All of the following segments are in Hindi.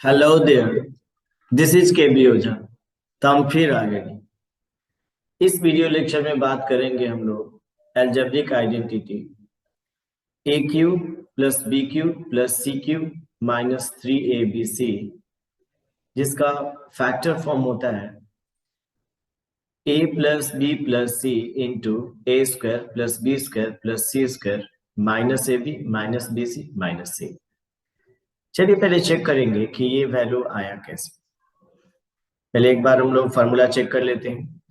हेलो देयर, दिस इज के बी ओझा। तो हम फिर आ गए। इस वीडियो लेक्चर में बात करेंगे हम लोग algebraic identity a cube plus b cube plus c cube minus 3abc, जिसका फैक्टर फॉर्म होता है a plus B plus c into a square plus b square plus c square minus a b minus b c minus c. चलिए पहले चेक करेंगे कि ये वैल्यू आया कैसे। पहले एक बार हम लोग फॉर्मूला चेक कर लेते हैं।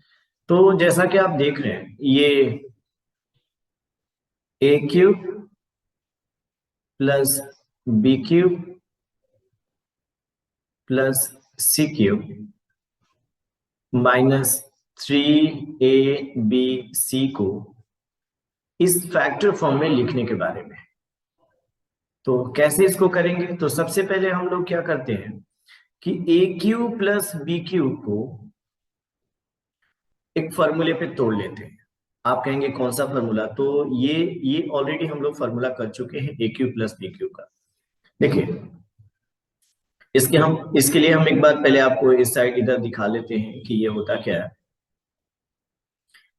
तो जैसा कि आप देख रहे हैं, ये a cube plus b cube plus c cube minus 3abc को इस फैक्टर फॉर्म में लिखने के बारे में। तो कैसे इसको करेंगे? तो सबसे पहले हम लोग क्या करते हैं कि ए क्यूब प्लस बी क्यूब को एक फॉर्मूले पे तोड़ लेते हैं। आप कहेंगे कौन सा फॉर्मूला? तो ये ऑलरेडी हम लोग फॉर्मूला कर चुके हैं ए क्यूब प्लस बी क्यूब का। देखिए, इसके लिए हम एक बार पहले आपको इस साइड इधर दिखा लेते हैं कि ये होता क्या है।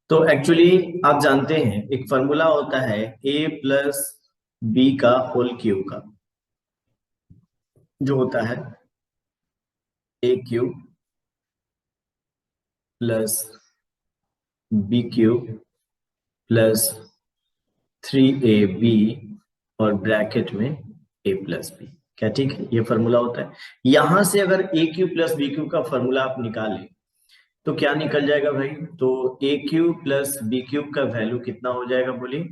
तो एक्चुअली आप जानते हैं एक फॉर्मूला होता है ए प्लस बी का होल क्यूब का, जो होता है a cube plus b cube plus 3ab और ब्रैकेट में ए प्लस बी। क्या ठीक है? ये फॉर्मूला होता है। यहां से अगर ए क्यूब प्लस बी क्यूब का फॉर्मूला आप निकालें तो क्या निकल जाएगा भाई? तो ए क्यूब प्लस बी क्यूब का वैल्यू कितना हो जाएगा बोलिए?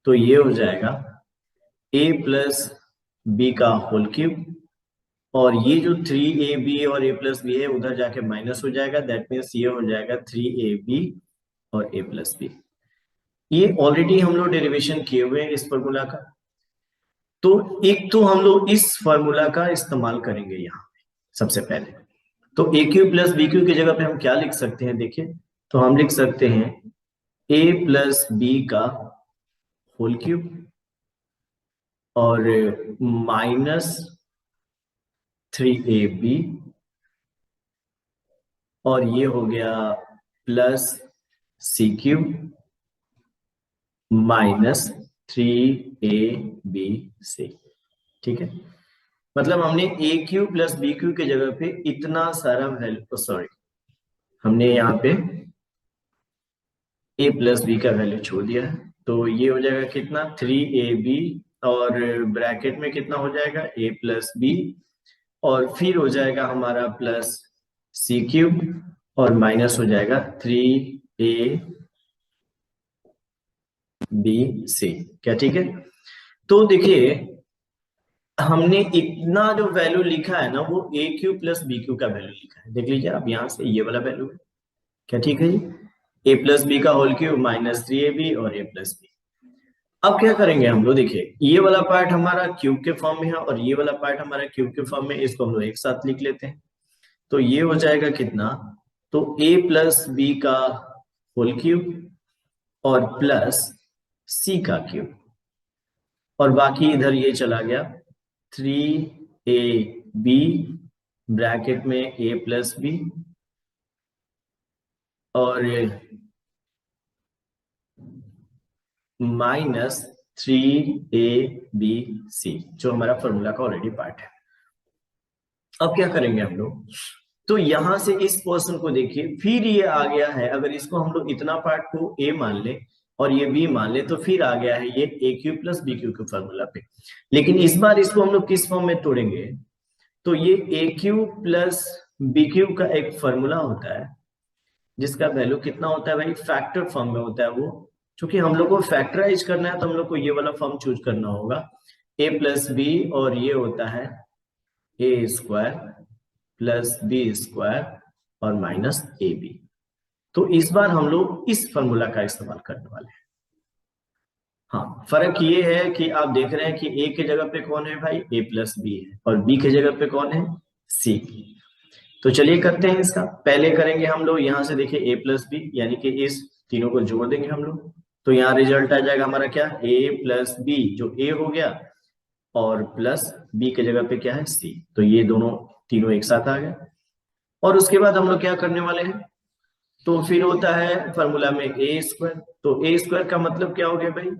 तो ये हो जाएगा ए प्लस बी का होल क्यूब, और ये जो 3ab और ए प्लस बी है उधर जाके माइनस हो जाएगा। दैट मीन्स ये हो जाएगा 3ab और ए प्लस बी। ये ऑलरेडी हम लोग डेरिवेशन किए हुए हैं इस फॉर्मूला का। तो एक तो हम लोग इस फॉर्मूला का इस्तेमाल करेंगे यहाँ पे सबसे पहले। तो ए क्यू प्लस बी क्यू की जगह पे हम क्या लिख सकते हैं? देखिए, तो हम लिख सकते हैं ए प्लस बी का होल क्यूब और माइनस 3ab, और ये हो गया plus c cube minus 3abc। ठीक है, मतलब हमने ए क्यू प्लस बी क्यू की जगह पे इतना सारा वैल्यू, सॉरी, हमने यहाँ पे ए प्लस बी का वैल्यू छोड़ दिया है। तो ये हो जाएगा कितना? 3ab, और ब्रैकेट में कितना हो जाएगा? ए प्लस बी, और फिर हो जाएगा हमारा प्लस सी क्यूब, और माइनस हो जाएगा 3abc। क्या ठीक है? तो देखिए, हमने इतना जो वैल्यू लिखा है ना, वो ए क्यू प्लस बी क्यू का वैल्यू लिखा है। देख लीजिए आप, यहाँ से ये वाला वैल्यू है। क्या ठीक है जी? ए प्लस बी का होल क्यूब माइनस 3ab और ए प्लस बी। अब क्या करेंगे हम लोग? देखिए, ये वाला पार्ट हमारा क्यूब के फॉर्म में है और ये वाला पार्ट हमारा क्यूब के फॉर्म में, इसको हम लोग एक साथ लिख लेते हैं। तो ये हो जाएगा कितना? तो ए प्लस बी का होल क्यूब और प्लस सी का क्यूब, और बाकी इधर ये चला गया 3ab ब्रैकेट में ए प्लस बी, और माइनस 3abc, जो हमारा फॉर्मूला का ऑलरेडी पार्ट है। अब क्या करेंगे हम लोग? तो यहां से इस पोर्शन को देखिए, फिर ये आ गया है। अगर इसको हम लोग इतना पार्ट को ए मान ले और ये बी मान ले, तो फिर आ गया है ये ए क्यू प्लस बी क्यू के फॉर्मूला पे। लेकिन इस बार इसको हम लोग किस फॉर्म में तोड़ेंगे? तो ये ए क्यू प्लस बी क्यू का एक फॉर्मूला होता है, जिसका वैल्यू कितना होता है भाई? फैक्टर फॉर्म में होता है वो। चूंकि हम लोग को फैक्टराइज करना है तो हम लोग को ये वाला फॉर्म चूज करना होगा, ए प्लस बी, और ये होता है ए स्क्वायर प्लस बी स्क्वायर और माइनस ए बी। तो इस बार हम लोग इस फॉर्मूला का इस्तेमाल करने वाले हैं। हाँ, फर्क ये है कि आप देख रहे हैं कि ए के जगह पे कौन है भाई? ए प्लस बी है, और बी के जगह पे कौन है? सी। तो चलिए करते हैं इसका। पहले करेंगे हम लोग यहाँ से, देखिए ए प्लस बी, यानी कि इस तीनों को जोड़ देंगे हम लोग। तो यहाँ रिजल्ट आ जाएगा हमारा क्या? ए प्लस बी, जो ए हो गया, और प्लस बी के जगह पे क्या है? सी। तो ये दोनों तीनों एक साथ आ गए। और उसके बाद हम लोग क्या करने वाले हैं, तो फिर होता है फॉर्मूला में ए स्क्वायर, तो ए स्क्वायर का मतलब क्या हो गया भाई,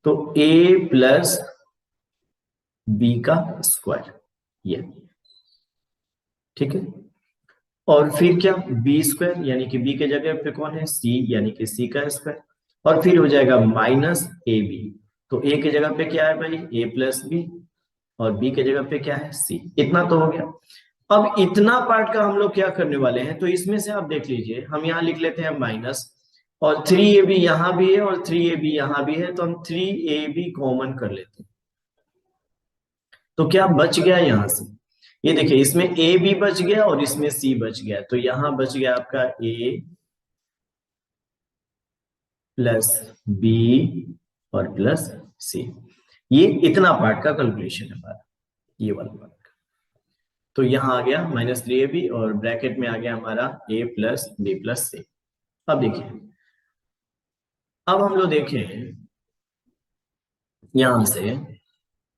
तो ए प्लस बी का स्क्वायर, ये ठीक है। और फिर क्या, बी स्क्वायर यानी कि बी के जगह पे कौन है, सी, यानी कि सी का स्क्वायर। और फिर हो जाएगा माइनस ए बी, तो ए के जगह पे क्या है भाई, ए प्लस बी, और बी के जगह पे क्या है, सी। इतना तो हो गया। अब इतना पार्ट का हम लोग क्या करने वाले हैं, तो इसमें से आप देख लीजिए, हम यहाँ लिख लेते हैं माइनस, और 3ab यहां भी है और 3ab यहां भी है, तो हम 3ab कॉमन कर लेते हैं। तो क्या बच गया यहां से, ये देखिए, इसमें ए भी बच गया और इसमें सी बच गया, तो यहां बच गया आपका ए प्लस बी और प्लस सी। ये इतना पार्ट का कैलकुलेशन है हमारा, ये वाला पार्ट। तो यहां आ गया -3ab और ब्रैकेट में आ गया हमारा a प्लस बी प्लस सी। अब देखिए, अब हम लोग देखें यहां से,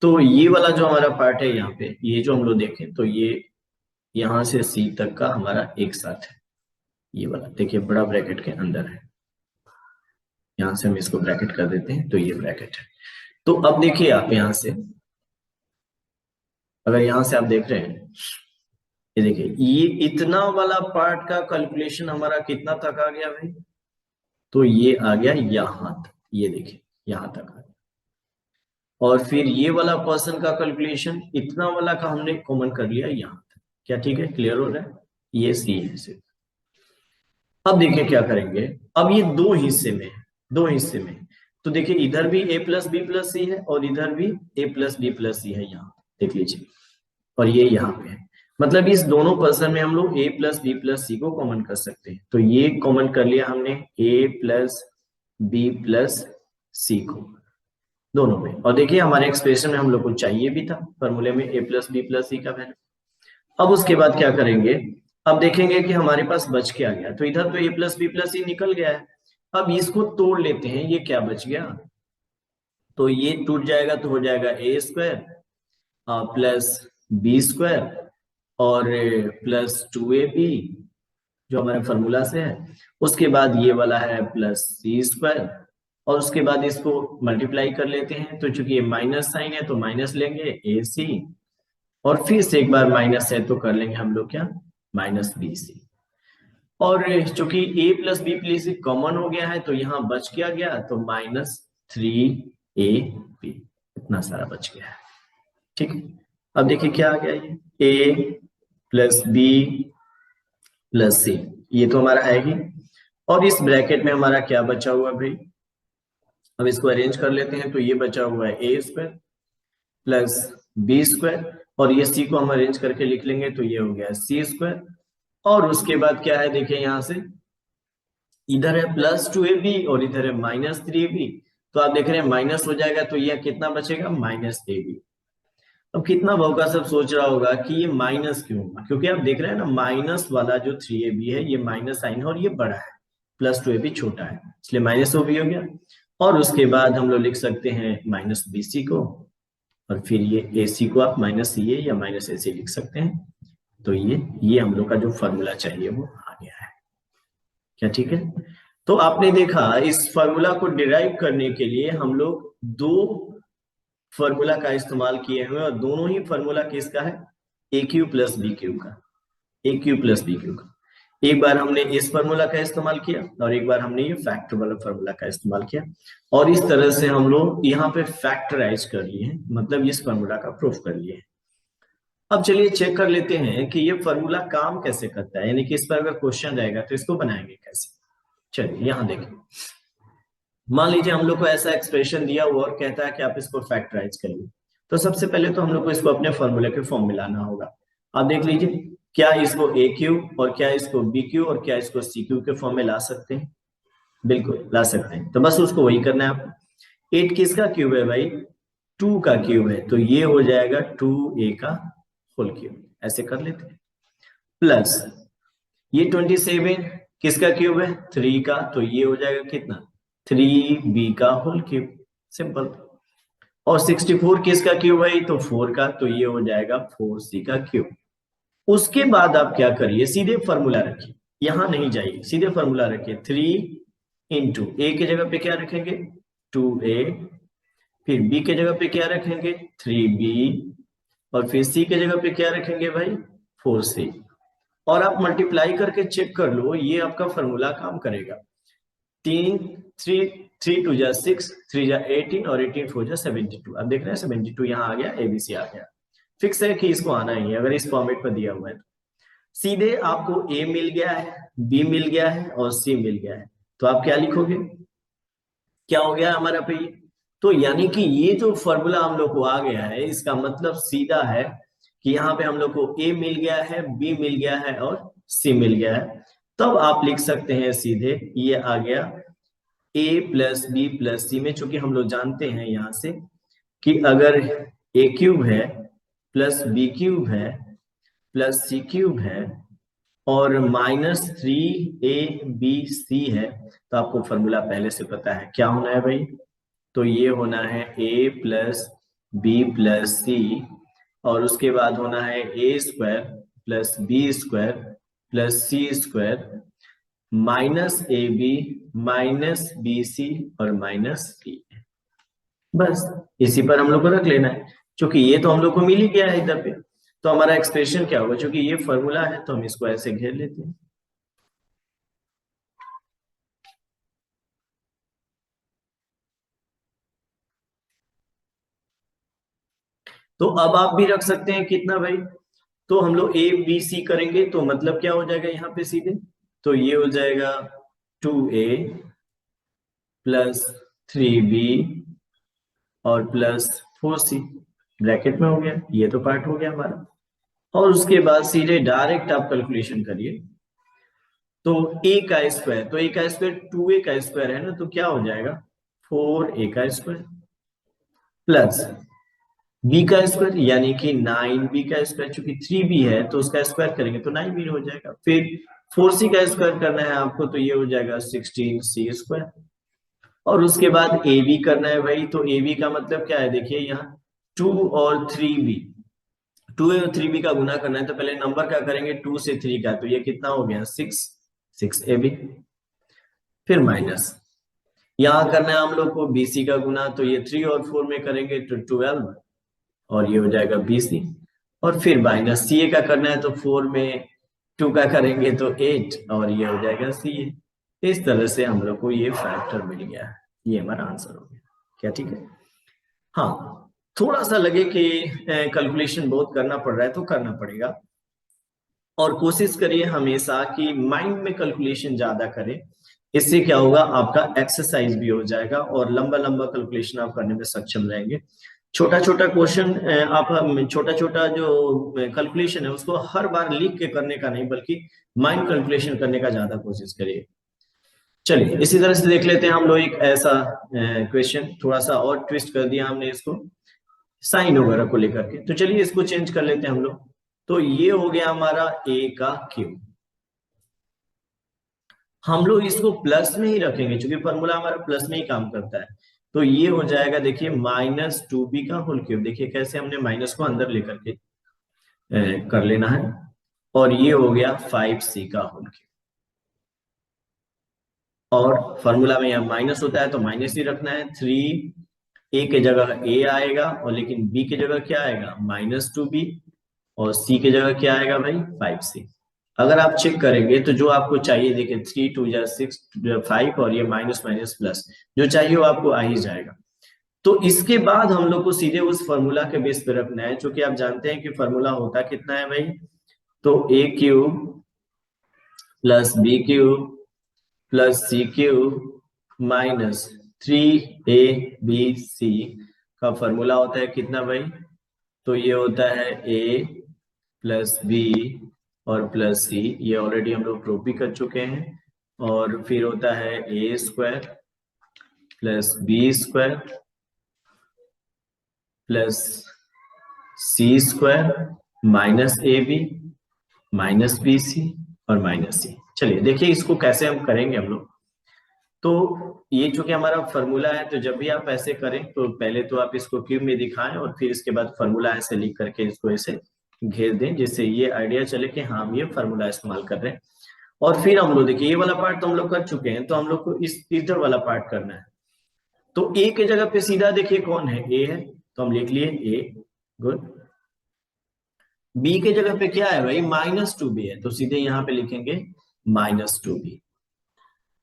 तो ये वाला जो हमारा पार्ट है यहाँ पे, ये जो हम लोग देखें तो ये यहां से सी तक का हमारा एक साथ है, ये वाला देखिए बड़ा ब्रैकेट के अंदर है, यहां से हम इसको ब्रैकेट कर देते हैं, तो ये ब्रैकेट है। तो अब देखिए आप यहां से, अगर यहां से आप देख रहे हैं, ये देखिए, ये इतना वाला पार्ट का कैलकुलेशन हमारा कितना तक आ गया भाई, तो ये आ गया यहां तक, ये देखिए यहां तक आ गया। और फिर ये वाला पर्सन का कैलकुलेशन इतना वाला का हमने कॉमन कर लिया यहां तक। क्या ठीक है, क्लियर हो रहा है, ये सी है सिर्फ। अब देखिए क्या करेंगे, अब ये दो हिस्से में, दो हिस्से में, तो देखिए इधर भी a प्लस बी प्लस सी है और इधर भी a प्लस बी प्लस सी है, यहाँ देख लीजिए, और ये यहाँ पे है। मतलब इस दोनों पर्सन में हम लोग a प्लस बी प्लस सी को कॉमन कर सकते हैं, तो ये कॉमन कर लिया हमने a प्लस बी प्लस सी को दोनों में। और देखिए हमारे एक्सप्रेशन में हम लोग को चाहिए भी था फॉर्मूले में a प्लस बी प्लस सी का वैल्यू। अब उसके बाद क्या करेंगे, अब देखेंगे कि हमारे पास बच क्या गया, तो इधर तो a प्लस बी प्लस सी निकल गया है। अब इसको तोड़ लेते हैं, ये क्या बच गया, तो ये टूट जाएगा तो हो जाएगा ए स्क्वायर प्लस बी स्क्वायर और प्लस 2ab जो हमारे फॉर्मूला से है। उसके बाद ये वाला है प्लस सी स्क्वायर, और उसके बाद इसको मल्टीप्लाई कर लेते हैं, तो चूंकि ये माइनस साइन है तो माइनस लेंगे ए सी, और फिर से एक बार माइनस है तो कर लेंगे हम लोग क्या, माइनस बी सी। और चूंकि a plus B plus C common हो गया है तो यहाँ बच क्या गया, तो -3ab, इतना सारा बच गया है। ठीक है, अब देखिए क्या आ गया, ये a प्लस बी प्लस सी, ये तो हमारा है ही। और इस ब्रैकेट में हमारा क्या बचा हुआ भाई, अब इसको अरेंज कर लेते हैं, तो ये बचा हुआ है ए स्क्वायर प्लस बी स्क्वायर, और ये सी को हम अरेंज करके लिख लेंगे, तो ये हो गया सी स्क्वायर। और उसके बाद क्या है, देखिए यहां से इधर है +2ab और इधर है -3ab, तो आप देख रहे हैं माइनस हो जाएगा, तो यह कितना बचेगा, -ab। अब कितना बहु सब सोच रहा होगा कि ये माइनस क्यों हुआ, क्योंकि आप देख रहे हैं ना माइनस वाला जो 3ab है ये माइनस साइन है और ये बड़ा है, +2ab छोटा है, इसलिए माइनस वो भी हो गया। और उसके बाद हम लोग लिख सकते हैं -bc को, और फिर ये ac को आप -ca या -ac लिख सकते हैं। तो ये हम लोग का जो फॉर्मूला चाहिए वो आ गया है। क्या ठीक है, तो आपने देखा इस फॉर्मूला को डिराइव करने के लिए हम लोग दो फॉर्मूला का इस्तेमाल किए हुए, और दोनों ही फॉर्मूला किसका है, ए क्यू प्लस बी क्यू का, ए क्यू प्लस बी क्यू का। एक बार हमने इस फॉर्मूला का इस्तेमाल किया और एक बार हमने ये फैक्टर वाला फॉर्मूला का इस्तेमाल किया, और इस तरह से हम लोग यहाँ पे फैक्टराइज कर लिए हैं, मतलब इस फॉर्मूला का प्रूफ कर लिए हैं। अब चलिए चेक कर लेते हैं कि ये फॉर्मूला काम कैसे करता है, यानी कि इस पर अगर क्वेश्चन रहेगा तो इसको बनाएंगे कैसे। चलिए यहाँ देखें, मान लीजिए हम लोग को ऐसा एक्सप्रेशन दिया हुआ और कहता है कि आप इसको फैक्टराइज करिए, तो सबसे पहले तो हम लोग को इसको अपने फॉर्मूले के फॉर्म में लाना होगा। आप देख लीजिए, क्या इसको ए क्यू और क्या इसको बी क्यू और क्या इसको सी क्यू के फॉर्म में ला सकते हैं, बिल्कुल ला सकते हैं, तो बस उसको वही करना है आपको। 8 किसका क्यूब है भाई, 2 का क्यूब है, तो ये हो जाएगा 2a का होल क्यूब, ऐसे कर लेते हैं। प्लस ये 27 किसका क्यूब है, 3 का, तो ये हो जाएगा कितना, 3b का होल क्यूब, सिंपल। और 64 किसका क्यूब है, तो 4 का, तो ये हो जाएगा 4c का क्यूब। उसके बाद आप क्या करिए, सीधे फॉर्मूला रखिए, यहां नहीं जाइए, सीधे फॉर्मूला रखिए। 3 × ए की जगह पे क्या रखेंगे, 2a, फिर b के जगह पे क्या रखेंगे, 3b, और फिर c के जगह पे क्या रखेंगे भाई, 4c। और आप मल्टीप्लाई करके चेक कर लो, ये आपका फॉर्मूला काम करेगा। 3 3 2 6, 3 18, और 18 4 72। अब देख रहे हैं 72 यहाँ आ गया, ABC आ गया। फिक्स है कि इसको आना ही है, अगर इस फॉर्मेट पर दिया हुआ है तो। सीधे आपको A मिल गया है, B मिल गया है और C मिल गया है, तो आप क्या लिखोगे, क्या हो गया हमारा पे ये। तो यानी कि ये जो फॉर्मूला हम लोग को आ गया है, इसका मतलब सीधा है कि यहाँ पे हम लोग को A मिल गया है, B मिल गया है और C मिल गया है। तब आप लिख सकते हैं सीधे, ये आ गया A + B + C में, चूंकि हम लोग जानते हैं यहाँ से कि अगर A³ है प्लस B³ है प्लस C³ है और -3ABC है, तो आपको फॉर्मूला पहले से पता है क्या होना है भाई। तो ये होना है A + B + C, और उसके बाद होना है A² + B² + C² -AB -BC और -C। बस इसी पर हम लोग को रख लेना है, क्योंकि ये तो हम लोग को मिल ही गया है इधर पे। तो हमारा एक्सप्रेशन क्या होगा, क्योंकि ये फॉर्मूला है तो हम इसको ऐसे घेर लेते हैं। तो अब आप भी रख सकते हैं कितना भाई, तो हम लोग ABC करेंगे तो मतलब क्या हो जाएगा यहाँ पे सीधे, तो ये हो जाएगा 2A + 3B और +4C, ब्रैकेट में हो गया, ये तो पार्ट हो गया हमारा। और उसके बाद सीधे डायरेक्ट आप कैलकुलेशन करिए। तो A² तो A² 2A² है ना, तो क्या हो जाएगा 4A² प्लस B² यानी कि 9B², चूंकि 3B है तो उसका स्क्वायर करेंगे तो 9B हो जाएगा। फिर 4C² करना है आपको, तो ये हो जाएगा 16C²। और उसके बाद AB करना है भाई, तो AB का मतलब क्या है, देखिए यहाँ 2 और 3B, 2A और 3B का गुना करना है, तो पहले नंबर का करेंगे 2 से 3 का, तो ये कितना हो गया 6AB। फिर माइनस, यहाँ करना है हम लोग को BC का गुना, तो ये 3 और 4 में करेंगे तो 12, और ये हो जाएगा BC। और फिर माइनस CA का करना है, तो 4 में 2 का करेंगे तो 8, और ये हो जाएगा CA। इस तरह से हम लोग को ये फैक्टर मिल गया है, ये हमारा आंसर हो गया। क्या ठीक है। हाँ, थोड़ा सा लगे कि कैलकुलेशन बहुत करना पड़ रहा है तो करना पड़ेगा, और कोशिश करिए हमेशा कि माइंड में कैलकुलेशन ज्यादा करें। इससे क्या होगा, आपका एक्सरसाइज भी हो जाएगा और लंबा लंबा कैलकुलेशन आप करने में सक्षम रहेंगे। छोटा छोटा क्वेश्चन आप, छोटा छोटा जो कैलकुलेशन है उसको हर बार लिख के करने का नहीं, बल्कि माइंड कैलकुलेशन करने का ज्यादा कोशिश करिए। चलिए इसी तरह से देख लेते हैं हम लोग एक ऐसा क्वेश्चन, थोड़ा सा और ट्विस्ट कर दिया हमने इसको साइन वगैरह को लेकर के, तो चलिए इसको चेंज कर लेते हैं हम लोग। तो ये हो गया हमारा A³ हम लोग इसको प्लस में ही रखेंगे, क्योंकि फॉर्मूला हमारा प्लस में ही काम करता है। तो ये हो जाएगा, देखिए -2B², देखिए कैसे हमने माइनस को अंदर लेकर के कर लेना है। और ये हो गया 5C², और फॉर्मूला में यहाँ माइनस होता है तो माइनस ही रखना है। 3A के जगह A आएगा, और लेकिन B की जगह क्या आएगा -2B, और C की जगह क्या आएगा भाई 5C। अगर आप चेक करेंगे तो जो आपको चाहिए, देखिए 3 2 6 5, और ये माइनस माइनस प्लस, जो चाहिए वो आपको आ ही जाएगा। तो इसके बाद हम लोग को सीधे उस फॉर्मूला के बेस पे रखना है, क्योंकि आप जानते हैं कि फॉर्मूला होता कितना है भाई, तो A³ + B³ + C³ -3ABC का फॉर्मूला होता है कितना भाई, तो ये होता है A + B और +C, ये ऑलरेडी हम लोग प्रूव भी कर चुके हैं। और फिर होता है A² + B² + C² -AB -BC और -C। चलिए देखिए इसको कैसे हम करेंगे हम लोग। तो ये चूंकि हमारा फॉर्मूला है, तो जब भी आप ऐसे करें तो पहले तो आप इसको क्यूब में दिखाएं, और फिर इसके बाद फॉर्मूला ऐसे लिख करके इसको ऐसे घेर दें, जिससे ये आइडिया चले कि हाँ हम ये फॉर्मूला इस्तेमाल कर रहे हैं। और फिर हम लोग देखिए ये वाला पार्ट तो हम लोग कर चुके हैं, तो हम लोग को इस इधर वाला पार्ट करना है। तो ए के जगह पे सीधा देखिए कौन है, ए है, तो हम लिख लिए ए, गुड। बी के जगह पे क्या है भाई, -2b है, तो सीधे यहाँ पे लिखेंगे -2b।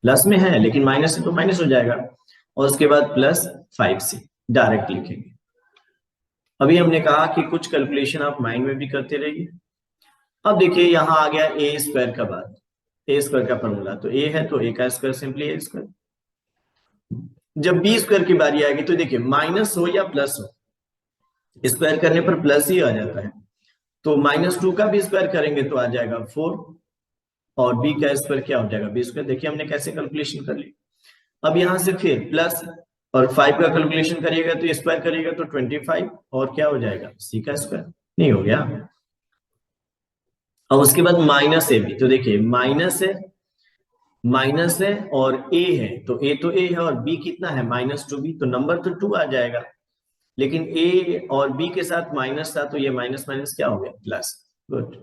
प्लस में है लेकिन माइनस है तो माइनस हो जाएगा, और उसके बाद +5c डायरेक्ट लिखेंगे। अभी हमने कहा कि कुछ कैलकुलेशन आप माइंड में भी करते रहिए। अब देखिए यहाँ आ गया ए स्क्वायर का बात, ए स्क्वायर का फॉर्मूला, तो ए है तो ए का स्क्वायर सिंपली ए स्क्वायर। जब बी स्क्वायर की बारी आएगी तो देखिए माइनस हो या प्लस हो, स्क्वायर करने पर प्लस ही आ जाता है, तो -2 का भी स्क्वायर करेंगे तो आ जाएगा 4, और बी का स्क्वायर क्या हो जाएगा, बी स्क्वायर। देखिए हमने कैसे कैलकुलेशन कर ली। अब यहां से फिर प्लस और 5 का कैलकुलेशन करिएगा तो स्क्वायर करिएगा तो 25, और क्या हो जाएगा, सी का स्क्वायर, नहीं हो गया। अब उसके बाद -ab, तो देखिए माइनस है और ए है, तो ए तो ए है और बी कितना है -2b, तो नंबर तो 2 आ जाएगा, लेकिन ए और बी के साथ माइनस था तो ये माइनस माइनस क्या हो गया, प्लस, गुड।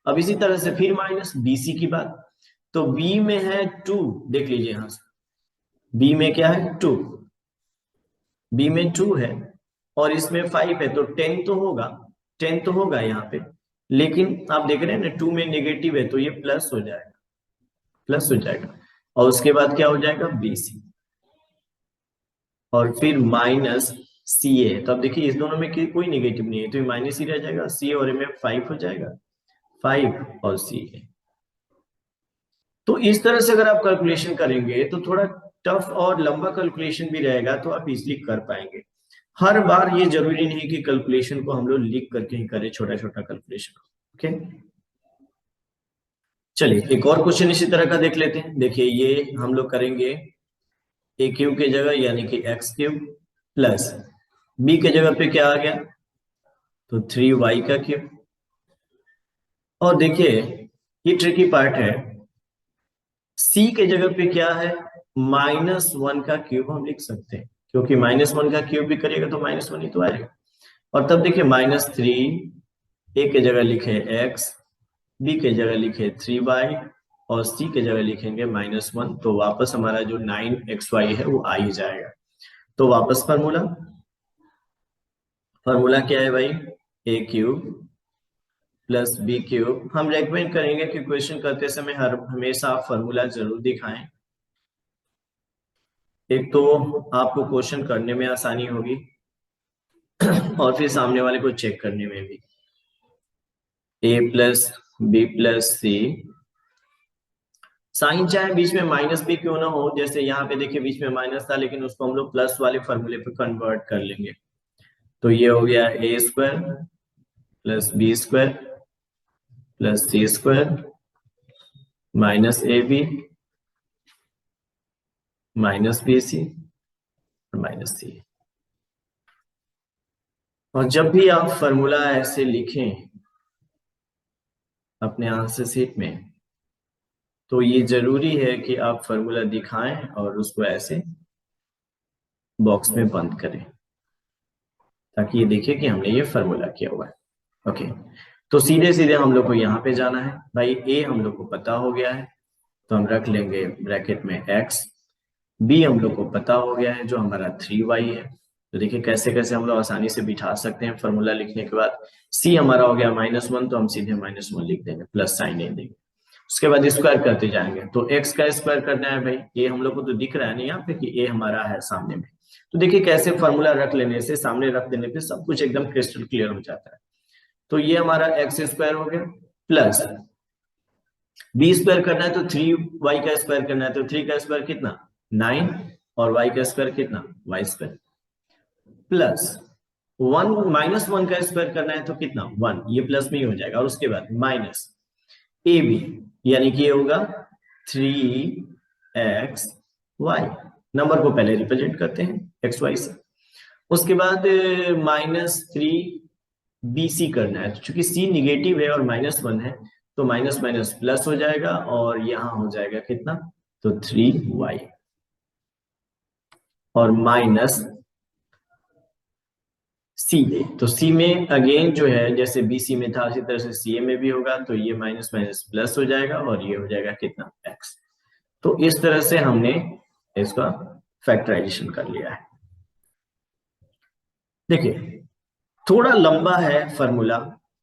अब इसी तरह से फिर माइनस BC की बात, तो बी में है 2, देख लीजिए यहां से, बी में क्या है 2, बी में 2 है और इसमें 5 है, तो 10 तो होगा, 10 तो होगा यहाँ पे, लेकिन आप देख रहे हैं ना 2 में नेगेटिव है तो ये प्लस हो जाएगा, प्लस हो जाएगा। और उसके बाद क्या हो जाएगा, BC, और फिर -CA। तो अब देखिए इस दोनों में कोई नेगेटिव नहीं है तो ये माइनस ही रह जाएगा, CA और A में 5 हो जाएगा, 5 और CA। तो इस तरह से अगर आप कैलकुलेशन करेंगे तो थोड़ा टफ और लंबा कैलकुलेशन भी रहेगा, तो आप इजीली कर पाएंगे। हर बार ये जरूरी नहीं कि कैलकुलेशन को हम लोग लिख करके ही करें, छोटा छोटा कैलकुलेशन। ओके, चलिए एक और क्वेश्चन इसी तरह का देख लेते हैं। देखिए ये हम लोग करेंगे ए क्यूब के जगह यानी कि x³ प्लस बी के जगह पे क्या आ गया, तो 3y का क्यूब। और देखिए ये ट्रिकी पार्ट है, सी के जगह पे क्या है, -1 का क्यूब हम लिख सकते हैं, क्योंकि -1 का क्यूब भी करिएगा तो -1 ही तो आएगा। और तब देखिए -3, ए के जगह लिखे x, बी के जगह लिखे 3y, और सी के जगह लिखेंगे -1, तो वापस हमारा जो 9xy है वो आ ही जाएगा। तो वापस फॉर्मूला क्या है भाई, ए क्यूब प्लस बी क्यूब। हम रेकमेंड करेंगे कि क्वेश्चन करते समय हमेशा आप फॉर्मूला जरूर दिखाएं, एक तो आपको क्वेश्चन करने में आसानी होगी और फिर सामने वाले को चेक करने में भी। ए प्लस बी प्लस सी, साइन चाहे बीच में माइनस भी क्यों ना हो, जैसे यहाँ पे देखिए बीच में माइनस था लेकिन उसको हम लोग प्लस वाले फॉर्मूले पे कन्वर्ट कर लेंगे, तो ये हो गया a² plus b² plus c² -ab -bc -c। और जब भी आप फॉर्मूला ऐसे लिखें अपने आंसर शीट में, तो ये जरूरी है कि आप फॉर्मूला दिखाएं और उसको ऐसे बॉक्स में बंद करें, ताकि ये देखिए कि हमने ये फॉर्मूला किया हुआ है। ओके, तो सीधे सीधे हम लोग को यहाँ पे जाना है भाई। ए हम लोग को पता हो गया है तो हम रख लेंगे ब्रैकेट में x, बी हम लोग को पता हो गया है जो हमारा 3y है, तो देखिए कैसे कैसे हम लोग आसानी से बिठा सकते हैं फॉर्मूला लिखने के बाद। सी हमारा हो गया -1, तो हम सीधे -1 लिख देंगे, प्लस साइन नहीं देंगे। उसके बाद स्क्वायर करते जाएंगे, तो x का स्क्वायर करना है भाई, ये हम लोग को तो दिख रहा है नहीं यहाँ पे कि ए हमारा है सामने में, तो देखिए कैसे फॉर्मूला रख लेने से, सामने रख देने पे सब कुछ एकदम क्रिस्टल क्लियर हो जाता है। तो ये हमारा x² हो गया, प्लस b² करना है तो 3y का स्क्वायर करना है, तो 3 का स्क्वायर कितना 9, और y का स्क्वायर कितना y², प्लस 1 का स्क्वायर करना है तो कितना 1, ये प्लस में ही हो जाएगा, और उसके बाद माइनस ab यानी कि ये होगा 3xy, नंबर को पहले रिप्रेजेंट करते हैं xy से। उसके बाद -3bc करना है, तो चूंकि c निगेटिव है और -1 है तो माइनस माइनस प्लस हो जाएगा, और यहां हो जाएगा कितना, तो 3y, और माइनस c तो सी में अगेन जो है जैसे बीसी में था उसी तरह से सीए में भी होगा, तो ये माइनस माइनस प्लस हो जाएगा और ये हो जाएगा कितना एक्स। तो इस तरह से हमने इसका फैक्टराइजेशन कर लिया है। देखिए थोड़ा लंबा है फॉर्मूला,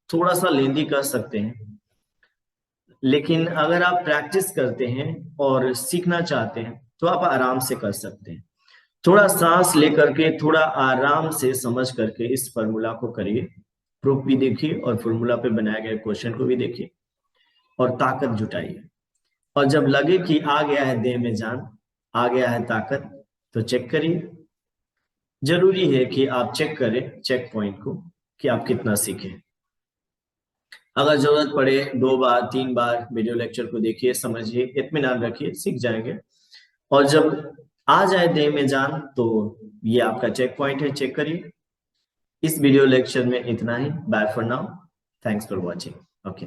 थोड़ा सा लेंदी कर सकते हैं, लेकिन अगर आप प्रैक्टिस करते हैं और सीखना चाहते हैं तो आप आराम से कर सकते हैं। थोड़ा सांस लेकर के थोड़ा आराम से समझ करके इस फॉर्मूला को करिए, प्रूफ भी देखिए और फॉर्मूला पे बनाए गए क्वेश्चन को भी देखिए और ताकत जुटाइए। और जब लगे कि आ गया है देह में जान, आ गया है ताकत, तो चेक करिए। जरूरी है कि आप चेक करें चेक पॉइंट को कि आप कितना सीखे। अगर जरूरत पड़े 2 बार 3 बार वीडियो लेक्चर को देखिए, समझिए, इत्मीनान रखिए, सीख जाएंगे। और जब आ जाए देह में जान तो ये आपका चेक पॉइंट है, चेक करिए। इस वीडियो लेक्चर में इतना ही। Bye for now, thanks for watching. Okay.